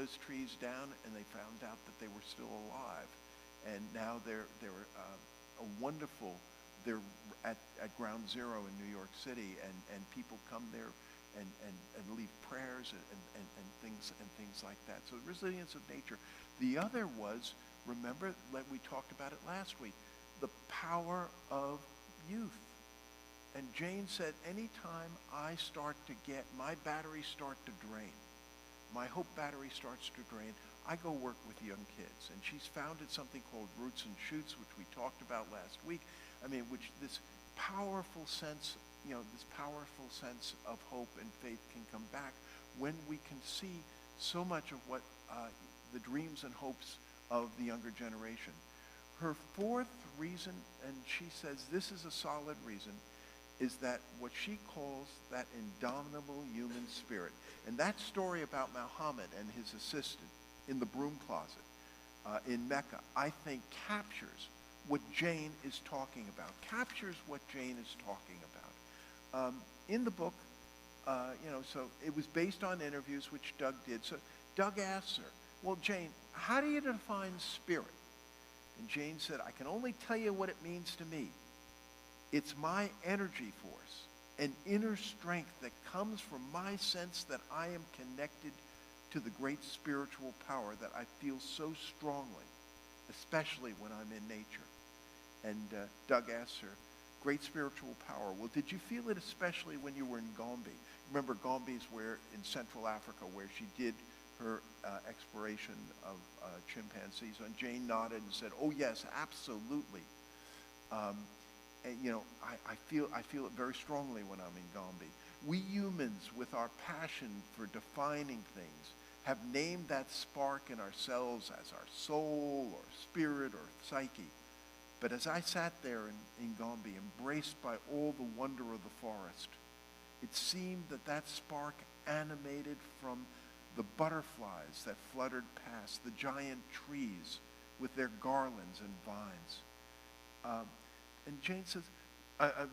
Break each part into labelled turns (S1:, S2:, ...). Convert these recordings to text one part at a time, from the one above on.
S1: those trees down, and they found out that they were still alive. And now they're a wonderful, they're at Ground Zero in New York City, and people come there and leave prayers and things like that. So the resilience of nature. The other was, remember, we talked about it last week, the power of youth. And Jane said, anytime I start to get, my batteries start to drain, my hope battery starts to drain, I go work with young kids. And she's founded something called Roots and Shoots, which we talked about last week. I mean, which this powerful sense, this powerful sense of hope and faith can come back when we can see so much of what the dreams and hopes of the younger generation. Her fourth reason, and she says this is a solid reason, is that what she calls that indomitable human spirit. And that story about Muhammad and his assistant in the broom closet in Mecca, I think captures what Jane is talking about, captures what Jane is talking about. In the book, so it was based on interviews which Doug did. So Doug asks her, well, Jane, how do you define spirit? And Jane said, I can only tell you what it means to me. It's my energy force, an inner strength that comes from my sense that I am connected to the great spiritual power that I feel so strongly, especially when I'm in nature. And Doug asks her, great spiritual power. Well, did you feel it especially when you were in Gombe? Remember, Gombe is where, in Central Africa, where she did her exploration of chimpanzees. And Jane nodded and said, oh, yes, absolutely. And, I feel it very strongly when I'm in Gombe. We humans, with our passion for defining things, have named that spark in ourselves as our soul or spirit or psyche. But as I sat there in Gombe, embraced by all the wonder of the forest, it seemed that spark animated from the butterflies that fluttered past, the giant trees with their garlands and vines. And Jane says,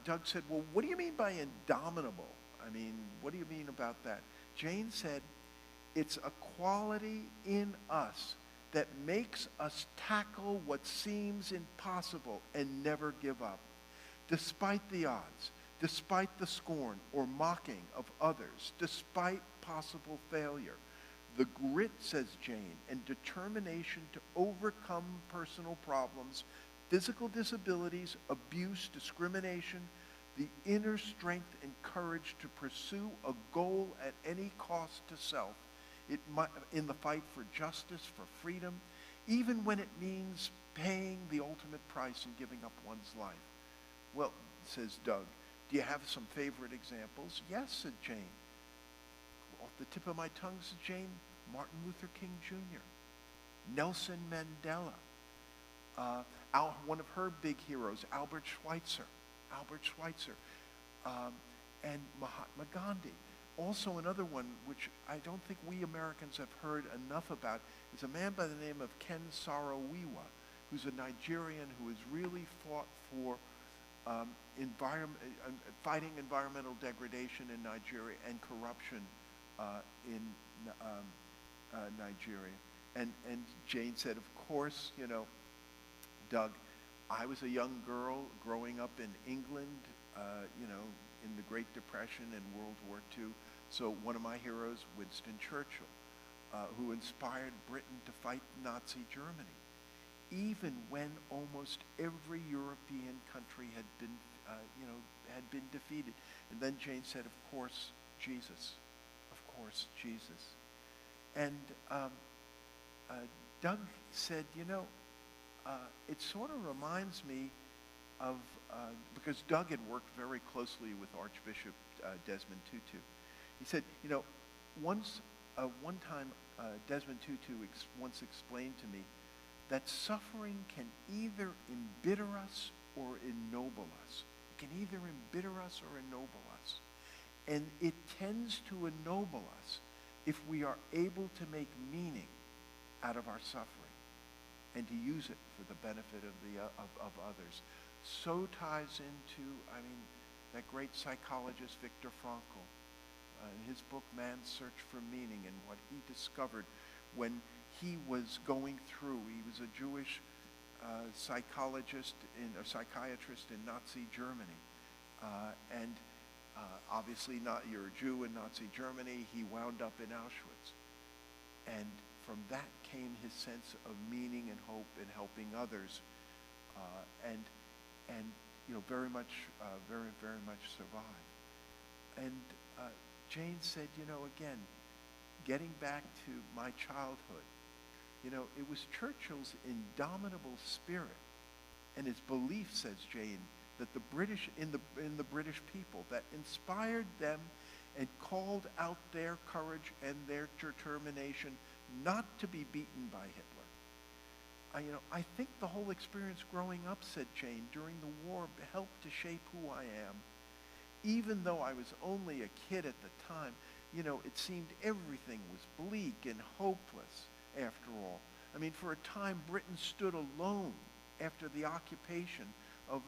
S1: Doug said, well, what do you mean by indomitable? I mean, what do you mean about that? Jane said, it's a quality in us that makes us tackle what seems impossible and never give up. Despite the odds, despite the scorn or mocking of others, despite possible failure, the grit, says Jane, and determination to overcome personal problems, physical disabilities, abuse, discrimination, the inner strength and courage to pursue a goal at any cost to self, in the fight for justice, for freedom, even when it means paying the ultimate price and giving up one's life. Well, says Doug, do you have some favorite examples? Yes, said Jane. Off the tip of my tongue, said Jane, Martin Luther King Jr., Nelson Mandela, one of her big heroes, Albert Schweitzer, and Mahatma Gandhi. Also another one, which I don't think we Americans have heard enough about, is a man by the name of Ken Saro-Wiwa, who's a Nigerian who has really fought for fighting environmental degradation in Nigeria and corruption in Nigeria. And Jane said, of course, Doug, I was a young girl growing up in England, in the Great Depression and World War II. So one of my heroes, Winston Churchill, who inspired Britain to fight Nazi Germany, even when almost every European country had been defeated. And then Jane said, of course, Jesus. And Doug said, it sort of reminds me of, because Doug had worked very closely with Archbishop Desmond Tutu. He said, one time Desmond Tutu once explained to me that suffering can either embitter us or ennoble us. It can either embitter us or ennoble us. And it tends to ennoble us if we are able to make meaning out of our suffering and to use it for the benefit of others. So ties into, that great psychologist Viktor Frankl, in his book, Man's Search for Meaning, and what he discovered when he was going through, he was a Jewish psychiatrist in Nazi Germany. And obviously you're a Jew in Nazi Germany, he wound up in Auschwitz. And from that came his sense of meaning and hope in helping others. And very much survived. And Jane said, again, getting back to my childhood, it was Churchill's indomitable spirit and his belief, says Jane, that the British, in the British people, that inspired them and called out their courage and their determination not to be beaten by Hitler. I think the whole experience growing up, said Jane, during the war helped to shape who I am. Even though I was only a kid at the time, it seemed everything was bleak and hopeless after all. I mean, for a time, Britain stood alone after the occupation of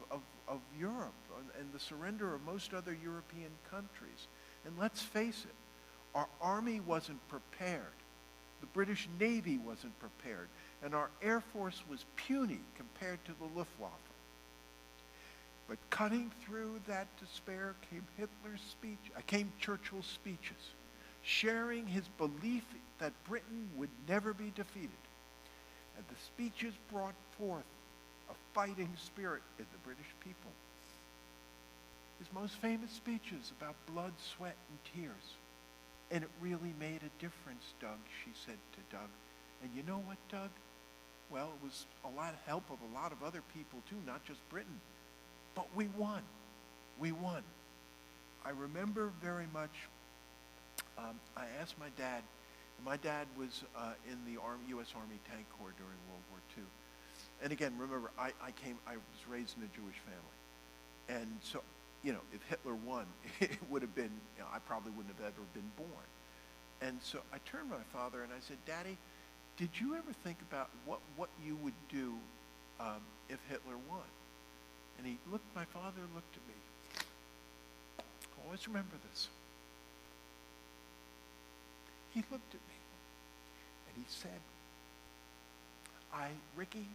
S1: Europe and the surrender of most other European countries. And let's face it, our army wasn't prepared. The British Navy wasn't prepared. And our Air Force was puny compared to the Luftwaffe. But cutting through that despair came Churchill's speeches, sharing his belief that Britain would never be defeated. And the speeches brought forth a fighting spirit in the British people. His most famous speeches about blood, sweat, and tears. And it really made a difference, Doug, she said to Doug. And you know what, Doug? Well, it was a lot of help of a lot of other people too, not just Britain. But we won. We won. I remember very much, I asked my dad, and my dad was in the U.S. Army Tank Corps during World War II. And again, remember, I was raised in a Jewish family. And so, if Hitler won, it would have been, I probably wouldn't have ever been born. And so I turned to my father and I said, Daddy, did you ever think about what you would do if Hitler won? And my father looked at me. I always remember this. He looked at me and he said, Ricky,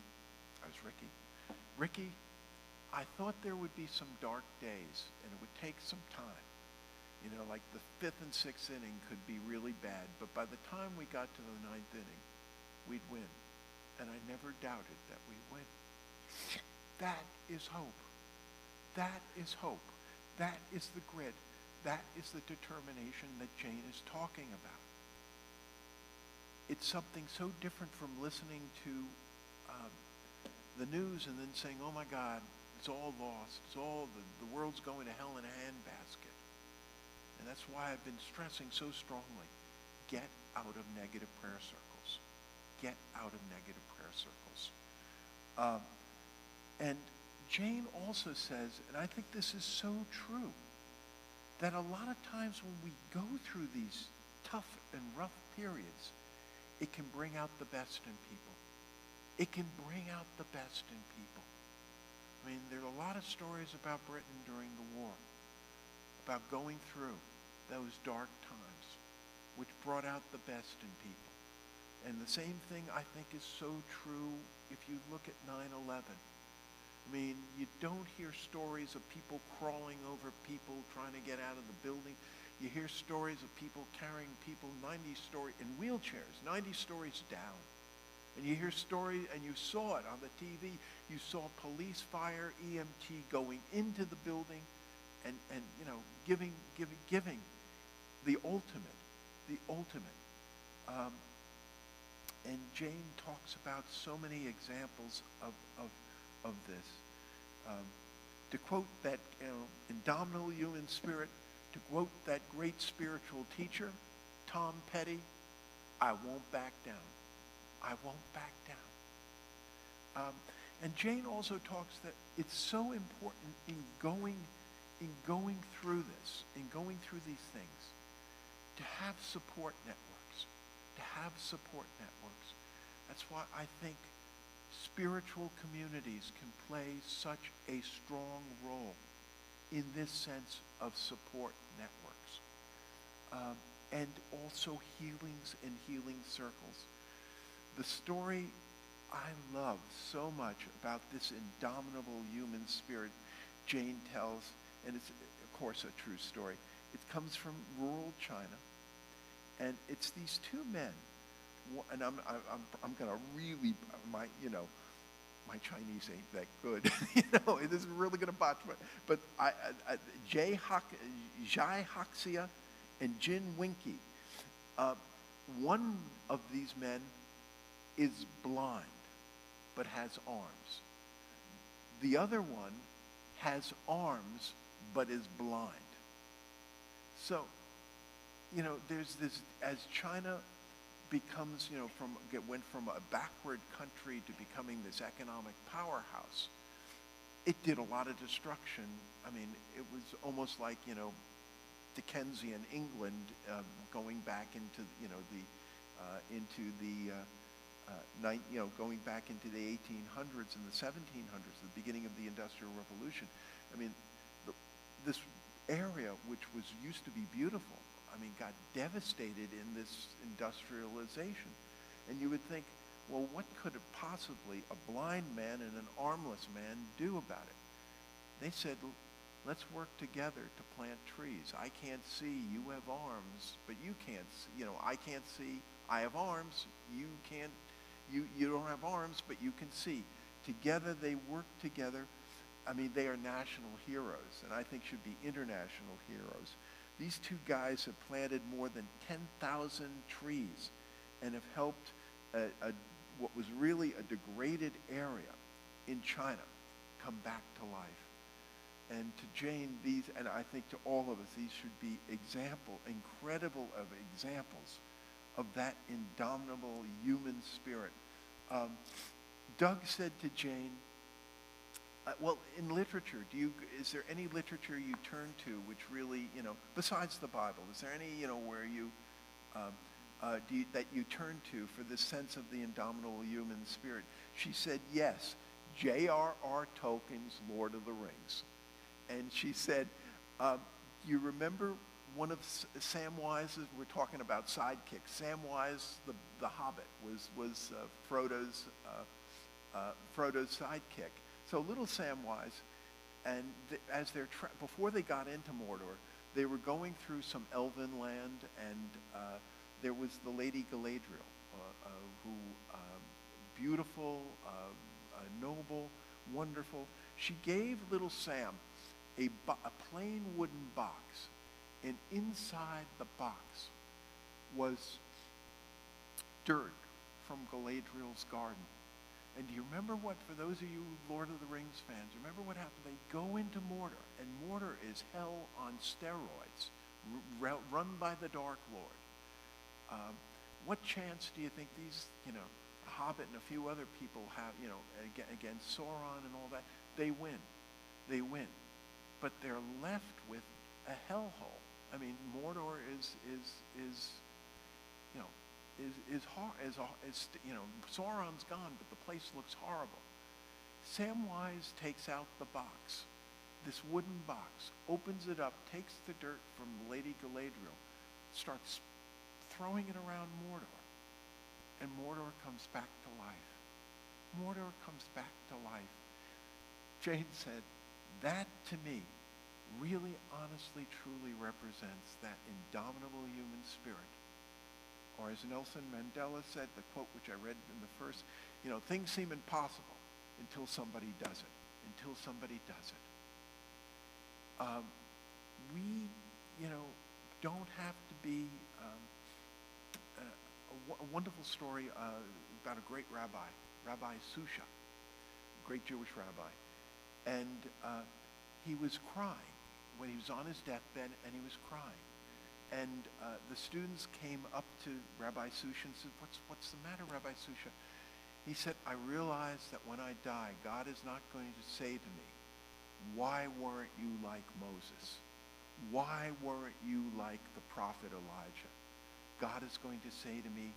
S1: I thought there would be some dark days and it would take some time. Like the 5th and 6th inning could be really bad, but by the time we got to the 9th inning, we'd win. And I never doubted that we'd win. That is hope. That is hope. That is the grit. That is the determination that Jane is talking about. It's something so different from listening to the news and then saying, oh my God, it's all lost. It's all, the world's going to hell in a handbasket. And that's why I've been stressing so strongly, get out of negative prayer circles. Get out of negative prayer circles. And Jane also says, and I think this is so true, that a lot of times when we go through these tough and rough periods, it can bring out the best in people. It can bring out the best in people. I mean, there are a lot of stories about Britain during the war, about going through those dark times, which brought out the best in people. And the same thing, I think, is so true if you look at 9/11. I mean, you don't hear stories of people crawling over people trying to get out of the building. You hear stories of people carrying people 90 stories in wheelchairs, 90 stories down. And you hear stories, and you saw it on the TV. You saw police, fire, EMT going into the building and giving the ultimate. And Jane talks about so many examples of this. To quote that indomitable human spirit, to quote that great spiritual teacher, Tom Petty, I won't back down. I won't back down. And Jane also talks that it's so important in going through this, in going through these things, to have support networks, That's why I think spiritual communities can play such a strong role in this sense of support networks. And also healings and healing circles. the story I love so much about this indomitable human spirit Jane tells, and it's, of course, a true story. It comes from rural China, and it's these two men, and I'm going to really, my Chinese ain't that good. This is really going to botch my, but Jai Hoxia and Jin Winky, one of these men is blind, but has arms. The other one has arms, but is blind. So, there's this, as China becomes, went from a backward country to becoming this economic powerhouse, it did a lot of destruction. I mean, it was almost like, Dickensian England going back into, going back into the 1800s and the 1700s, the beginning of the Industrial Revolution. I mean, this area, which used to be beautiful, got devastated in this industrialization. And you would think, well, what could possibly a blind man and an armless man do about it? They said, let's work together to plant trees. I can't see, you have arms, but you can't see. I can't see, I have arms, you can't, you don't have arms, but you can see. Together they work together. They are national heroes, and I think should be international heroes. These two guys have planted more than 10,000 trees and have helped what was really a degraded area in China come back to life. And to Jane, and I think to all of us, these should be incredible examples of that indomitable human spirit. Doug said to Jane, well, in literature, is there any literature you turn to which really, besides the Bible, is there any, where you, that you turn to for this sense of the indomitable human spirit? She said, yes, J.R.R. Tolkien's Lord of the Rings. And she said, you remember one of Samwise's, we're talking about sidekicks, Samwise the Hobbit was Frodo's sidekick. So little Samwise, and as before they got into Mordor, they were going through some elven land, and there was the Lady Galadriel, who, beautiful, noble, wonderful. She gave little Sam a plain wooden box, and inside the box was dirt from Galadriel's garden. And do you remember what, for those of you Lord of the Rings fans, remember what happened? They go into Mordor, and Mordor is hell on steroids, run by the Dark Lord. What chance do you think these, Hobbit and a few other people have, against Sauron and all that? They win. They win. But they're left with a hellhole. Mordor is Sauron's gone, but the place looks horrible. Samwise takes out the box, this wooden box, opens it up, takes the dirt from Lady Galadriel, starts throwing it around Mordor, and Mordor comes back to life. Mordor comes back to life. Jane said, that to me really honestly truly represents that indomitable human spirit. Or as Nelson Mandela said, the quote which I read in the first, things seem impossible until somebody does it. Until somebody does it. We, don't have to be a wonderful story about a great rabbi, Rabbi Susha, great Jewish rabbi. And he was crying when he was on his deathbed, and he was crying. And the students came up to Rabbi Susha and said, what's the matter, Rabbi Susha? He said, I realize that when I die, God is not going to say to me, why weren't you like Moses? Why weren't you like the prophet Elijah? God is going to say to me,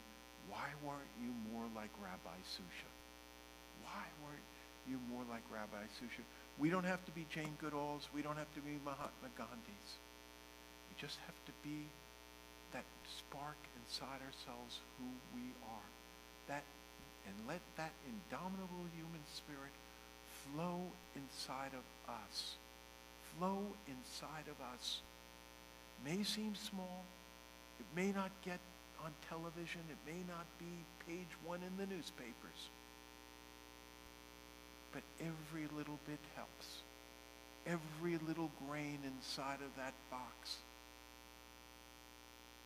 S1: why weren't you more like Rabbi Susha? Why weren't you more like Rabbi Susha? We don't have to be Jane Goodalls. We don't have to be Mahatma Gandhis. We just have to be that spark inside ourselves who we are. That and let that indomitable human spirit flow inside of us. Flow inside of us. May seem small. It may not get on television. It may not be page 1 in the newspapers. But every little bit helps. Every little grain inside of that box.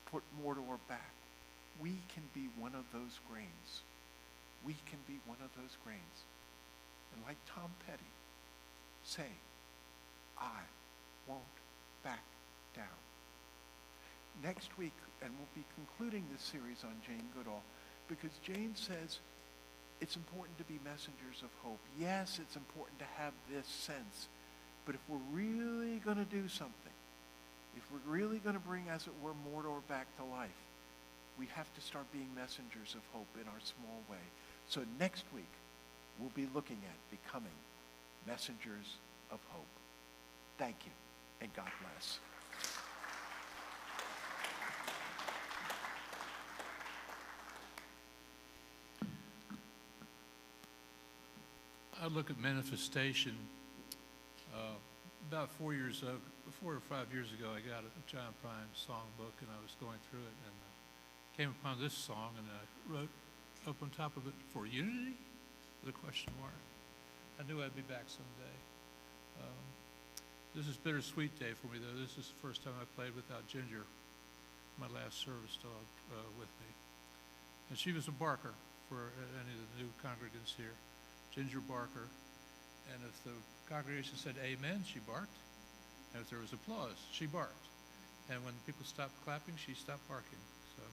S1: Put more to our back. We can be one of those grains. We can be one of those grains. And like Tom Petty, say, I won't back down. Next week, and we'll be concluding this series on Jane Goodall, because Jane says it's important to be messengers of hope. Yes, it's important to have this sense, but if we're really going to do something, if we're really going to bring, as it were, Mordor back to life, we have to start being messengers of hope in our small way. So next week, we'll be looking at becoming messengers of hope. Thank you, and God bless.
S2: I look at manifestation. About 4 or 5 years ago, I got a John Prine songbook, and I was going through it, and came upon this song, and I wrote up on top of it, "For unity?" with a question mark. I knew I'd be back someday. This is bittersweet day for me, though. This is the first time I played without Ginger, my last service dog, with me. And she was a barker for any of the new congregants here, Ginger Barker. And if the congregation said amen, she barked. And if there was applause, she barked. And when people stopped clapping, she stopped barking. So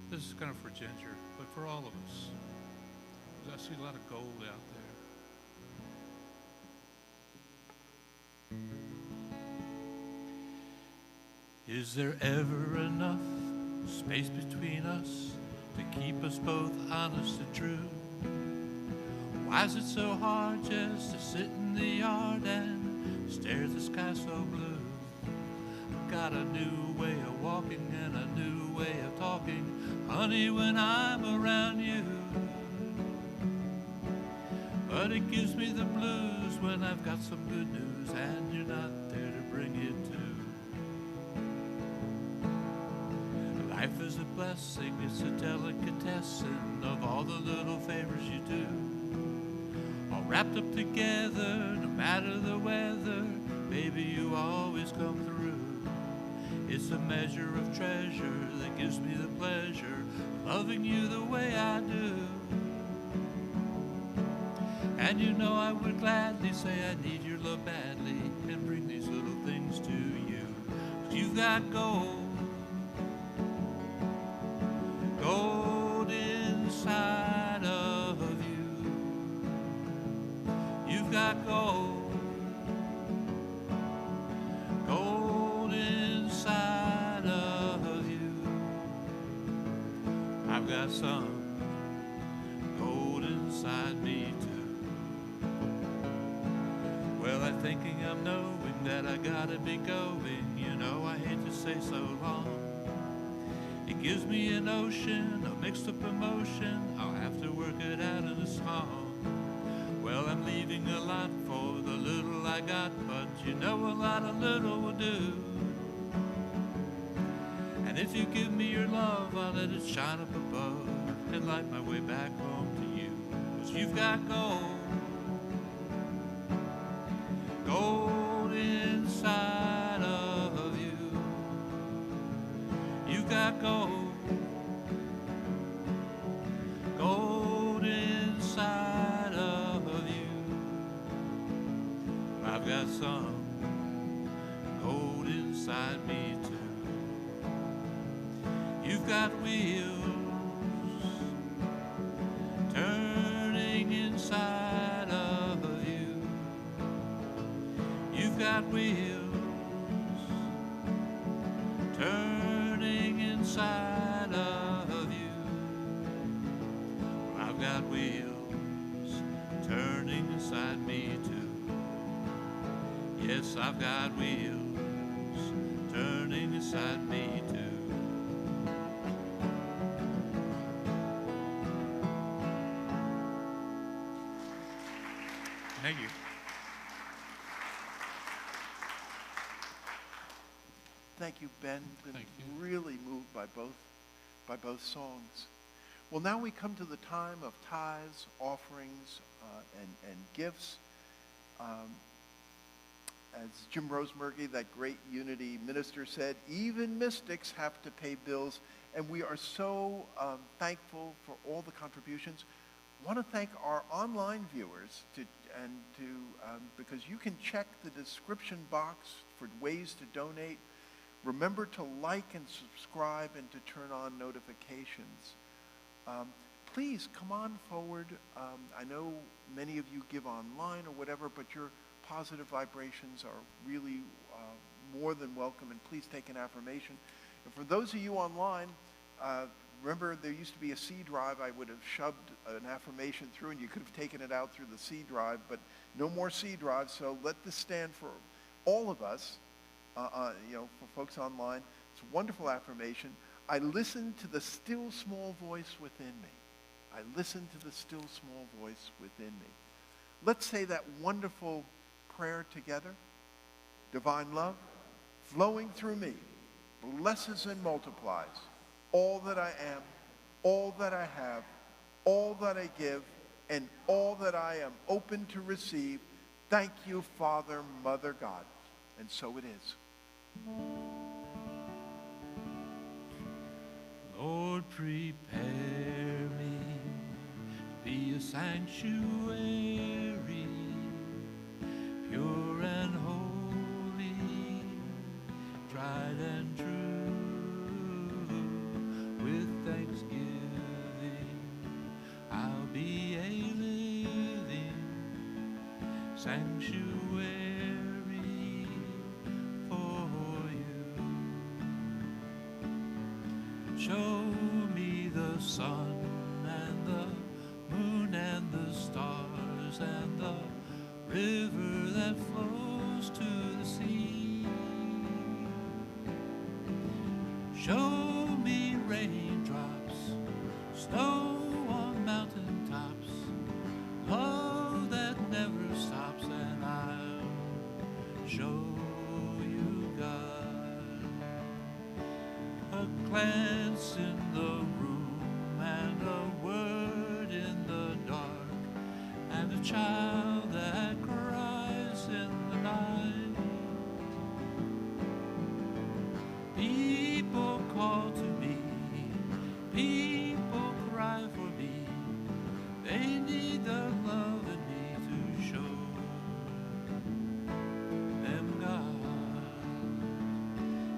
S2: this is kind of for Ginger, but for all of us. Because I see a lot of gold out there. Is there ever enough space between us to keep us both honest and true? Why is it so hard just to sit in the yard and stare at the sky so blue? I've got a new way of walking and a new way of talking, honey, when I'm around you. But it gives me the blues when I've got some good news and you're not there to bring it to. Life is a blessing, it's a delicatessen of all the little favors you do. All wrapped up together, no matter the weather, baby, you always come through. It's a measure of treasure that gives me the pleasure of loving you the way I do. And you know I would gladly say I need your love badly and bring these little things to you. 'Cause you've got gold. Gold inside of you. You've got gold. Gold inside of you. I've got some gold inside me too. Well, I'm thinking I'm knowing that I gotta be going. You know I hate to say so long. It gives me an ocean of mixed up emotion. I'll have to work it out in a song. Well, I'm leaving a lot for the little I got, but you know a lot of little will do. And if you give me your love, I'll let it shine up above and light my way back home to you. 'Cause you've got gold. Gold inside of you. You've got gold, gold inside of you. I've got some gold inside me too. You've got wheels turning inside of you. You've got wheels turning inside of you. Well, I've got wheels turning inside me too. Yes, I've got wheels turning inside me too. Thank you.
S1: Thank you, Ben. Been
S2: Thank you.
S1: really moved by both songs. Well, now we come to the time of tithes, offerings, and gifts. As Jim Rosemurgy, that great Unity minister, said, even mystics have to pay bills, and we are so thankful for all the contributions. I want to thank our online viewers because you can check the description box for ways to donate. Remember to like and subscribe and to turn on notifications. Please come on forward. I know many of you give online or whatever, but your positive vibrations are really more than welcome, and please take an affirmation. And for those of you online, remember there used to be a C drive. I would have shoved an affirmation through and you could have taken it out through the C drive, but no more C drives, so let this stand for all of us, for folks online. It's a wonderful affirmation. I listen to the still small voice within me. I listen to the still small voice within me. Let's say that wonderful prayer together. Divine love, flowing through me, blesses and multiplies all that I am, all that I have, all that I give, and all that I am open to receive. Thank you, Father, Mother, God. And so it is.
S2: Lord, prepare me to be a sanctuary, pure and holy, tried and true. With thanksgiving, I'll be a living sanctuary for you. Show me the sun and the moon and the stars and the river that flows to the sea. Show me raindrops, snow on mountain tops, love that never stops, and I'll show you God. A glance in the room and a word in the dark, and a child that cries in the night. People call to me, people cry for me, they need the love in me to show them God.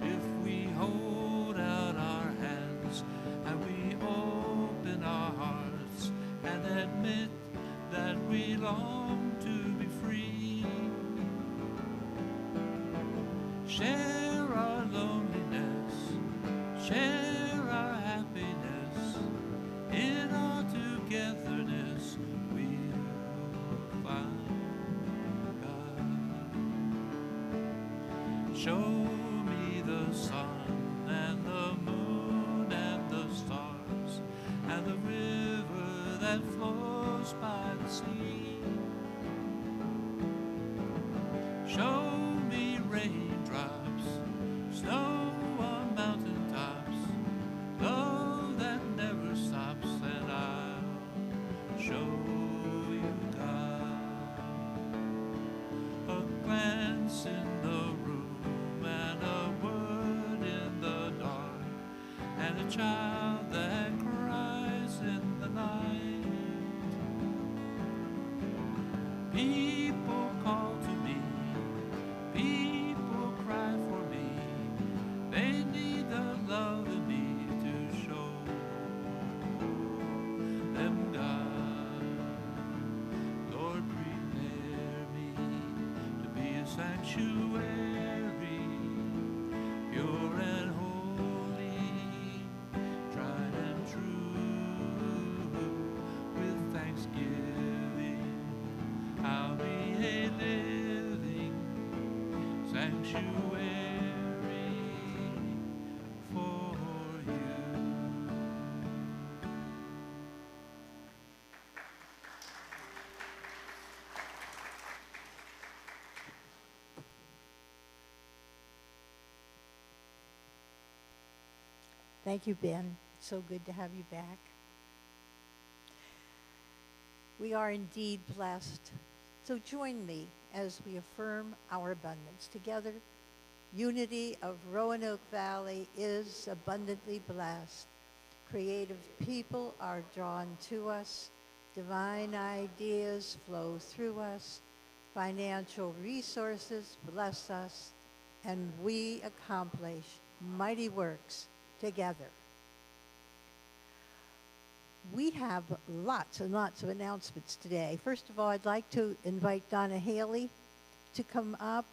S2: If we hold out our hands and we open our hearts and admit that we long to be free, share our loneliness, share our happiness, in our togetherness we'll find God. Show me the sun and the moon and the stars and the river that flows by the sea. Show me raindrops, snow on mountain tops, love that never stops, and I'll show you God. A glance in the room and a word in the dark, and a child that cries in the night. People call to me, people cry for me, they need the love in me to show them God. Lord, prepare me to be a sanctuary, pure and holy, tried and true. With thanksgiving, I'll be a living sanctuary for you.
S3: Thank you, Ben. So good to have you back. We are indeed blessed. So join me as we affirm our abundance. Together, unity of Roanoke Valley is abundantly blessed. Creative people are drawn to us. Divine ideas flow through us. Financial resources bless us. And we accomplish mighty works together. We have lots and lots of announcements today. First of all, I'd like to invite Donna Haley to come up.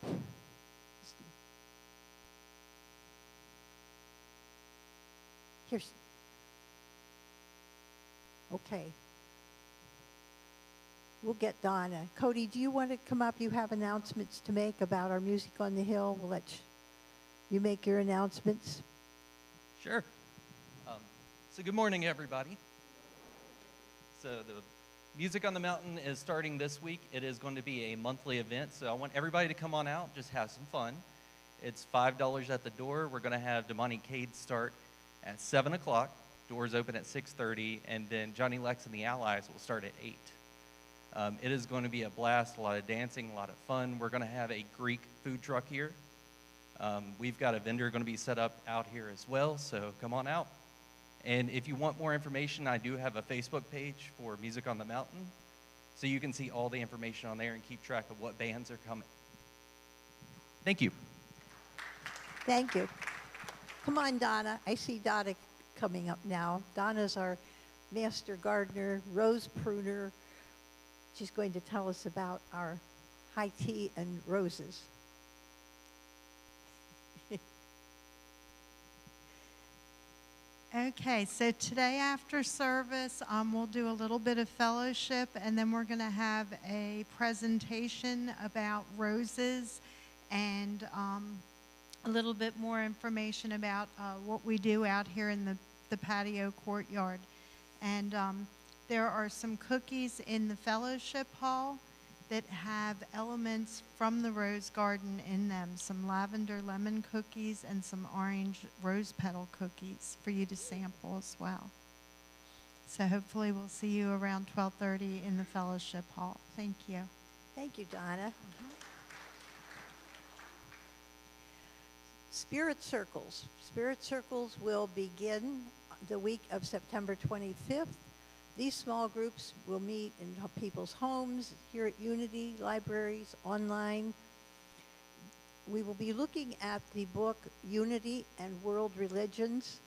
S3: Here's, okay. We'll get Donna. Cody, do you want to come up? You have announcements to make about our Music on the Hill. We'll let you make your announcements.
S4: Sure. So good morning, everybody. So the Music on the Mountain is starting this week. It is going to be a monthly event, so I want everybody to come on out, just have some fun. It's $5 at the door. We're going to have Damani Cade start at 7 o'clock. Doors open at 6:30, and then Johnny Lex and the Allies will start at 8. It is going to be a blast, a lot of dancing, a lot of fun. We're going to have a Greek food truck here. We've got a vendor going to be set up out here as well, so come on out. And if you want more information, I do have a Facebook page for Music on the Mountain, so you can see all the information on there and keep track of what bands are coming. Thank you.
S3: Thank you. Come on, Donna. I see Donna coming up now. Donna's our master gardener, rose pruner. She's going to tell us about our high tea and roses.
S5: Okay, so today after service, we'll do a little bit of fellowship, and then we're going to have a presentation about roses and a little bit more information about what we do out here in the patio courtyard. And there are some cookies in the fellowship hall that have elements from the rose garden in them, some lavender lemon cookies and some orange rose petal cookies for you to sample as well. So hopefully we'll see you around 12:30 in the fellowship hall. Thank you.
S3: Thank you, Donna. Spirit Circles. Spirit Circles will begin the week of September 25th. These small groups will meet in people's homes, here at Unity, libraries, online. We will be looking at the book Unity and World Religions.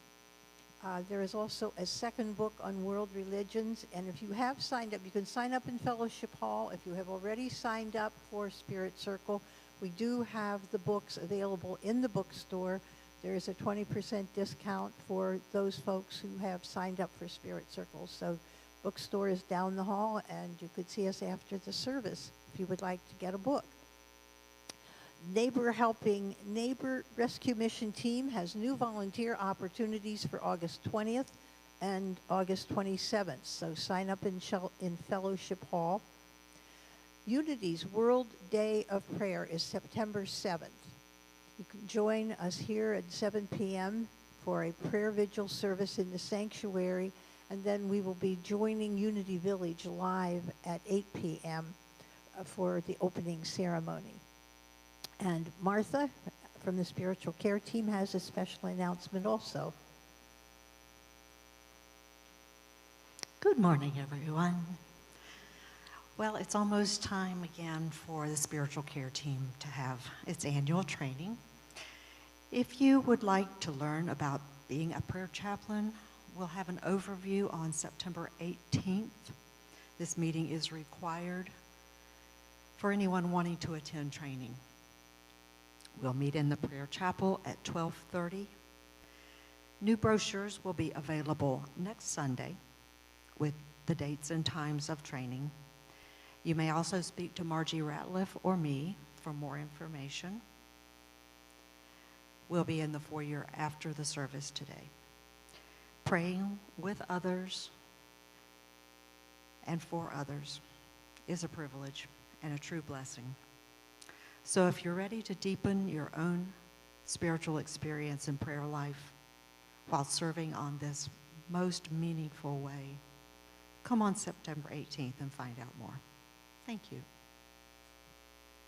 S3: There is also a second book on world religions, and if you have signed up, you can sign up in Fellowship Hall. If you have already signed up for Spirit Circle, we do have the books available in the bookstore. There is a 20% discount for those folks who have signed up for Spirit Circle. So bookstore is down the hall, and you could see us after the service if you would like to get a book. Neighbor Helping Neighbor Rescue Mission Team has new volunteer opportunities for August 20th and August 27th. So sign up in Fellowship Hall. Unity's World Day of Prayer is September 7th. You can join us here at 7 p.m. for a prayer vigil service in the sanctuary, and then we will be joining Unity Village live at 8 p.m. for the opening ceremony. And Martha from the spiritual care team has a special announcement also.
S6: Good morning, everyone. Well, it's almost time again for the spiritual care team to have its annual training. If you would like to learn about being a prayer chaplain, we'll have an overview on September 18th. This meeting is required for anyone wanting to attend training. We'll meet in the prayer chapel at 12:30. New brochures will be available next Sunday with the dates and times of training. You may also speak to Margie Ratliff or me for more information. We'll be in the foyer after the service today. Praying with others and for others is a privilege and a true blessing. So if you're ready to deepen your own spiritual experience and prayer life, while serving on this most meaningful way. Come on September 18th and find out more. Thank you.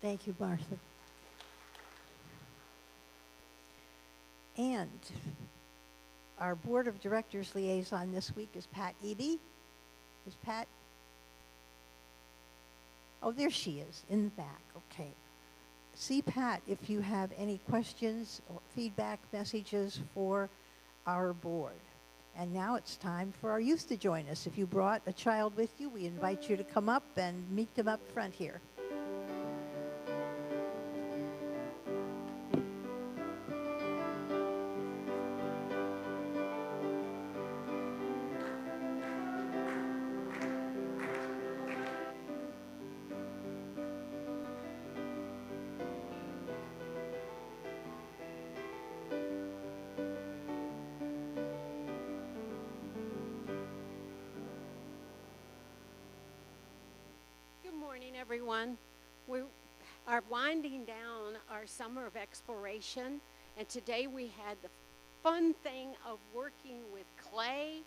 S3: Thank you, Martha. And our Board of Directors liaison this week is Pat Eby. Is Pat? Oh, there she is, in the back. Okay. See Pat if you have any questions or feedback messages for our board. And now it's time for our youth to join us. If you brought a child with you, we invite you to come up and meet them up front here.
S7: Everyone. We are winding down our summer of exploration, and today we had the fun thing of working with clay.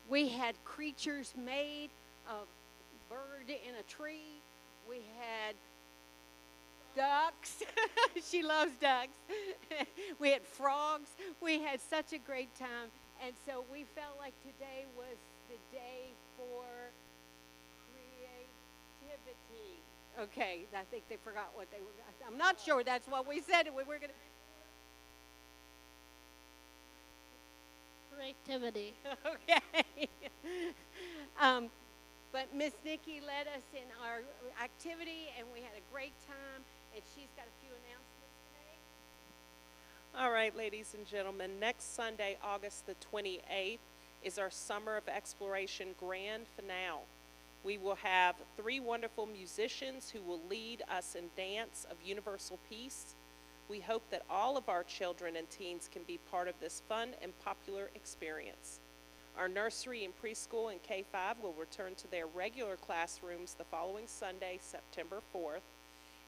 S7: We had creatures made of bird in a tree. We had ducks. She loves ducks. We had frogs. We had such a great time, and so we felt like today was the day for creativity. Okay, I think they forgot what they were. I'm not sure that's what we said. We were going to.
S8: Creativity.
S7: Okay. But Miss Nikki led us in our activity, and we had a great time, and she's got a few announcements today.
S9: All right, ladies and gentlemen, next Sunday, August the 28th, is our Summer of Exploration Grand Finale. We will have 3 wonderful musicians who will lead us in dance of universal peace. We hope that all of our children and teens can be part of this fun and popular experience. Our nursery and preschool and K-5 will return to their regular classrooms the following Sunday, September 4th.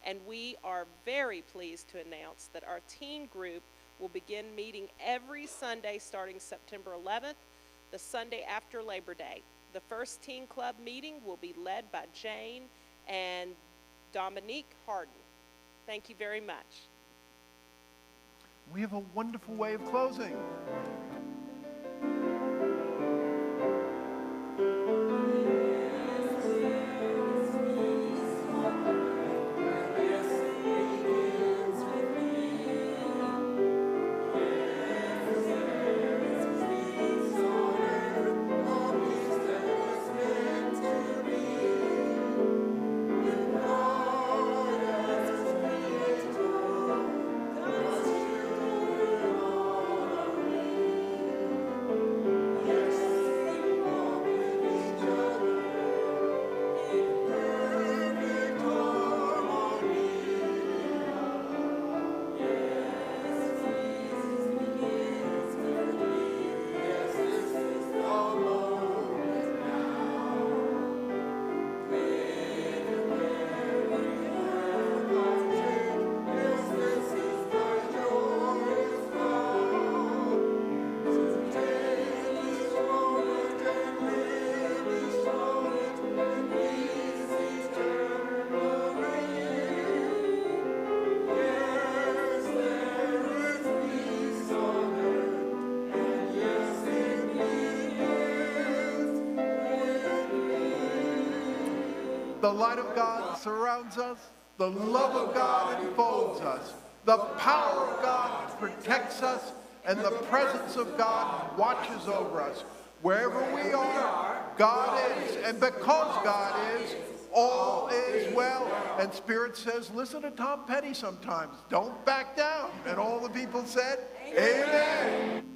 S9: And we are very pleased to announce that our teen group will begin meeting every Sunday starting September 11th, the Sunday after Labor Day. The first teen club meeting will be led by Jane and Dominique Harden. Thank you very much.
S1: We have a wonderful way of closing. The light of God surrounds us. The love of God enfolds us. The power of God protects us. And the presence of God watches over us. Wherever we are, God is. And because God is, all is well. And Spirit says, listen to Tom Petty sometimes. Don't back down. And all the people said, Amen.